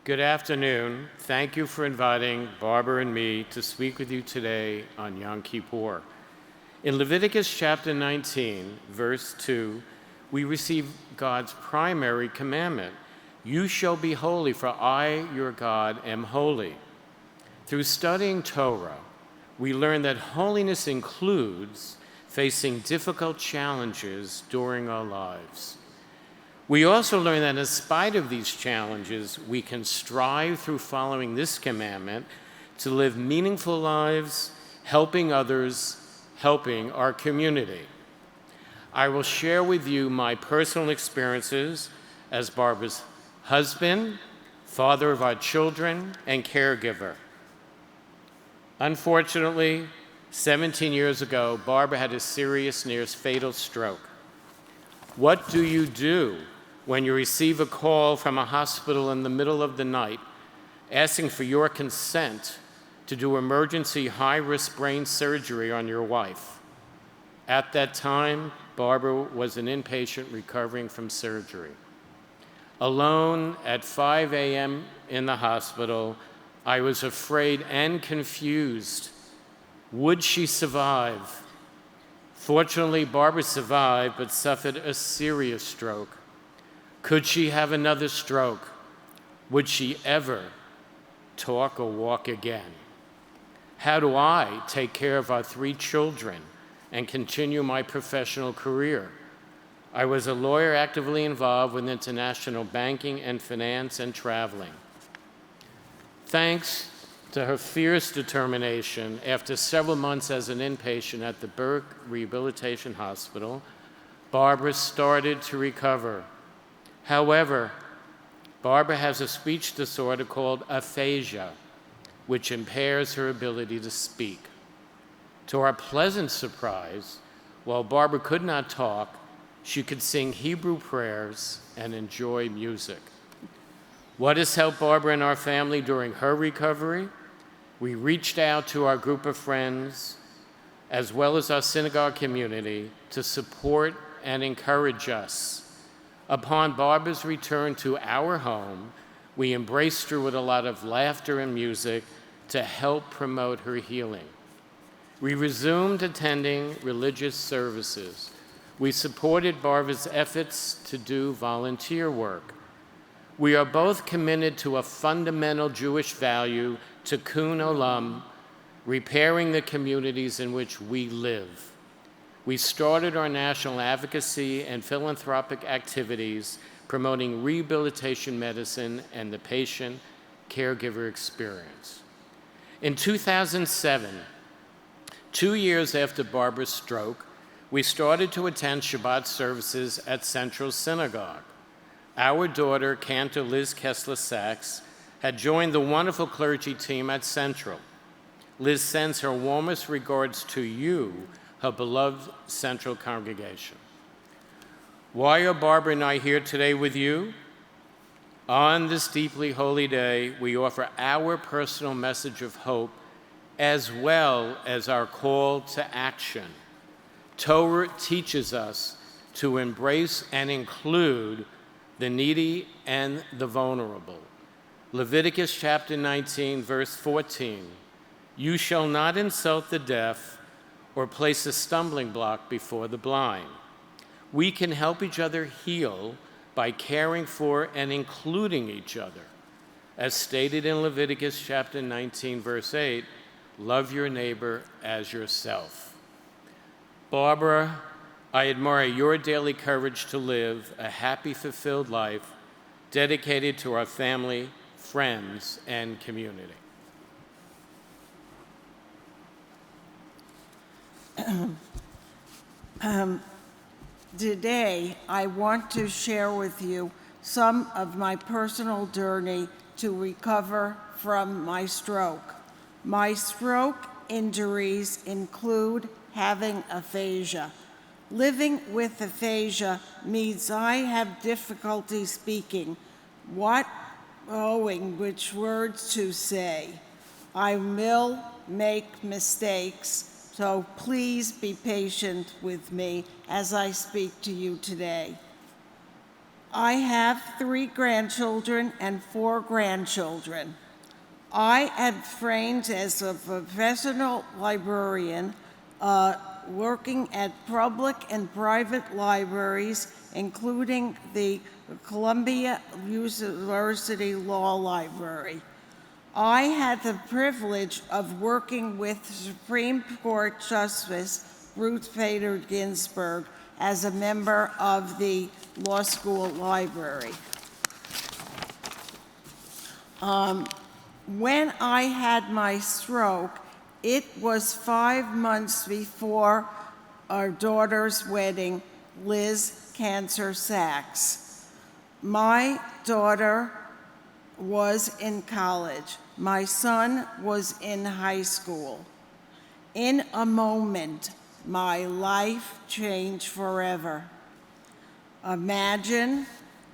Good afternoon. Thank you for inviting Barbara and me to speak with you today on Yom Kippur. In Leviticus chapter 19, verse 2, we receive God's primary commandment: "You shall be holy, for I, your God, am holy." Through studying Torah, we learn that holiness includes facing difficult challenges during our lives. We also learn that in spite of these challenges, we can strive through following this commandment to live meaningful lives, helping others, helping our community. I will share with you my personal experiences as Barbara's husband, father of our children, and caregiver. Unfortunately, 17 years ago, Barbara had a serious, near-fatal stroke. What do you do when you receive a call from a hospital in the middle of the night asking for your consent to do emergency high-risk brain surgery on your wife? At that time, Barbara was an inpatient recovering from surgery. Alone at 5 a.m. in the hospital, I was afraid and confused. Would she survive? Fortunately, Barbara survived but suffered a serious stroke. Could she have another stroke? Would she ever talk or walk again? How do I take care of our 3 children and continue my professional career? I was a lawyer actively involved with international banking and finance and traveling. Thanks to her fierce determination, after several months as an inpatient at the Burke Rehabilitation Hospital, Barbara started to recover. However, Barbara has a speech disorder called aphasia, which impairs her ability to speak. To our pleasant surprise, while Barbara could not talk, she could sing Hebrew prayers and enjoy music. What has helped Barbara and our family during her recovery? We reached out to our group of friends, as well as our synagogue community, to support and encourage us. Upon Barbara's return to our home, we embraced her with a lot of laughter and music to help promote her healing. We resumed attending religious services. We supported Barbara's efforts to do volunteer work. We are both committed to a fundamental Jewish value, tikkun olam, repairing the communities in which we live. We started our national advocacy and philanthropic activities promoting rehabilitation medicine and the patient-caregiver experience. In 2007, 2 years after Barbara's stroke, we started to attend Shabbat services at Central Synagogue. Our daughter, Cantor Liz Kessler Sachs, had joined the wonderful clergy team at Central. Liz sends her warmest regards to you, her beloved Central congregation. Why are Barbara and I here today with you? On this deeply holy day, we offer our personal message of hope as well as our call to action. Torah teaches us to embrace and include the needy and the vulnerable. Leviticus chapter 19, verse 14, "You shall not insult the deaf or place a stumbling block before the blind." We can help each other heal by caring for and including each other. As stated in Leviticus chapter 19, verse 8, "Love your neighbor as yourself." Barbara, I admire your daily courage to live a happy, fulfilled life dedicated to our family, friends, and community. Today, I want to share with you some of my personal journey to recover from my stroke. My stroke injuries include having aphasia. Living with aphasia means I have difficulty speaking, knowing which words to say. I will make mistakes, so please be patient with me as I speak to you today. I have 3 grandchildren and 4 grandchildren. I am trained as a professional librarian, working at public and private libraries, including the Columbia University Law Library. I had the privilege of working with Supreme Court Justice Ruth Bader Ginsburg as a member of the law school library. When I had my stroke, it was 5 months before our daughter's wedding, Liz Cancer Sachs. My daughter was in college. My son was in high school. In a moment, my life changed forever. Imagine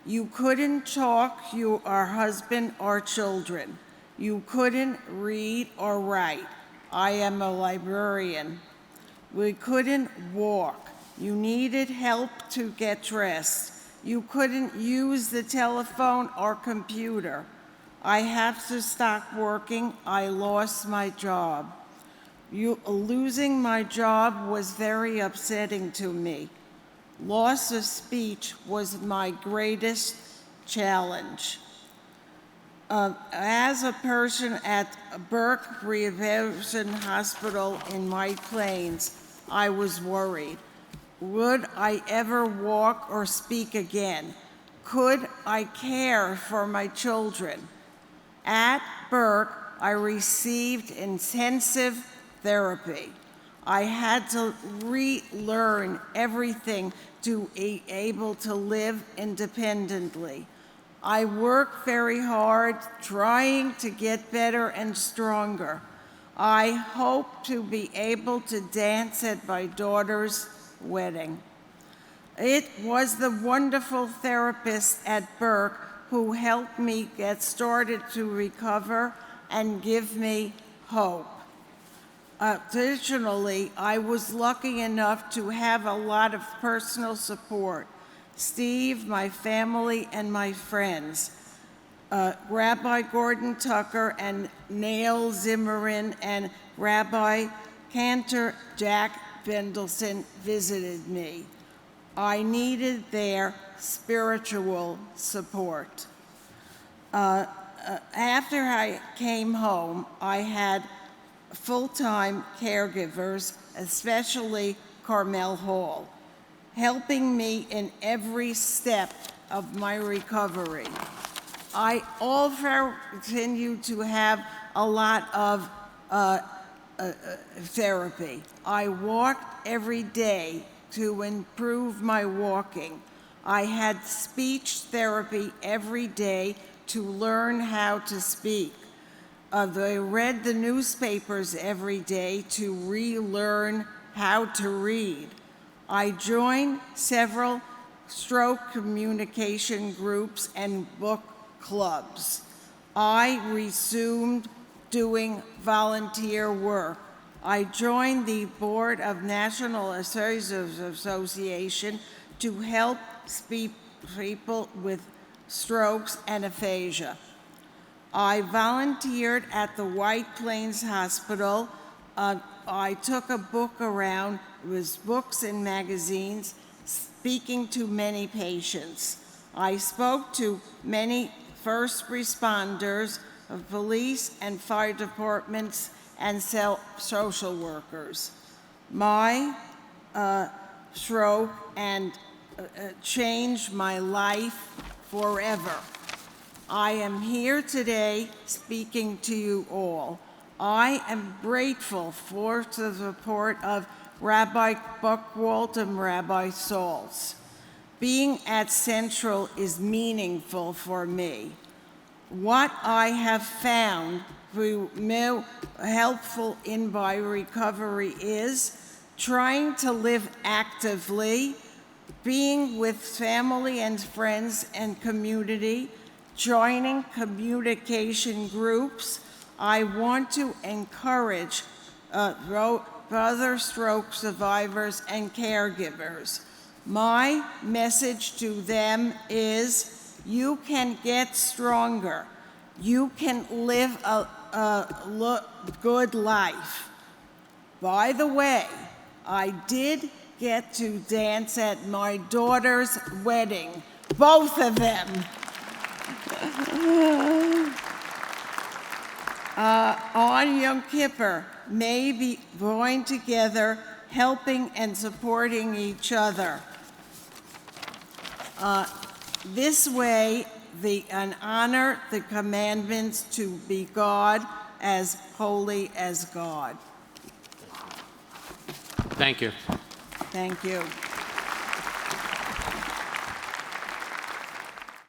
you couldn't talk to your husband or children. You couldn't read or write. I am a librarian. We couldn't walk. You needed help to get dressed. You couldn't use the telephone or computer. I had to stop working. I lost my job. Losing my job was very upsetting to me. Loss of speech was my greatest challenge. As a person at Burke Rehabilitation Hospital in White Plains, I was worried. Would I ever walk or speak again? Could I care for my children? At Burke, I received intensive therapy. I had to relearn everything to be able to live independently. I worked very hard trying to get better and stronger. I hope to be able to dance at my daughter's wedding. It was the wonderful therapist at Burke who helped me get started to recover and give me hope. Additionally, I was lucky enough to have a lot of personal support. Steve, my family, and my friends. Rabbi Gordon Tucker and Neil Zimmerman and Rabbi Cantor Jack Bendelson visited me. I needed their spiritual support. After I came home, I had full-time caregivers, especially Carmel Hall, helping me in every step of my recovery. I also continue to have a lot of therapy. I walked every day to improve my walking. I had speech therapy every day to learn how to speak. I read the newspapers every day to relearn how to read. I joined several stroke communication groups and book clubs. I resumed doing volunteer work. I joined the board of National Association to help people with strokes and aphasia. I volunteered at the White Plains Hospital. I took a book around, it was books and magazines, speaking to many patients. I spoke to many first responders, of police and fire departments, and social workers. My stroke changed my life forever. I am here today speaking to you all. I am grateful for the support of Rabbi Buchwald and Rabbi Sauls. Being at Central is meaningful for me. What I have found helpful in my recovery is trying to live actively, being with family and friends and community, joining communication groups. I want to encourage other stroke survivors and caregivers. My message to them is you can get stronger. You can live a good life. By the way, I did get to dance at my daughter's wedding, both of them. On Yom Kippur, may be join together, helping and supporting each other. This way, and honor the commandments to be God as holy as God. Thank you. Thank you.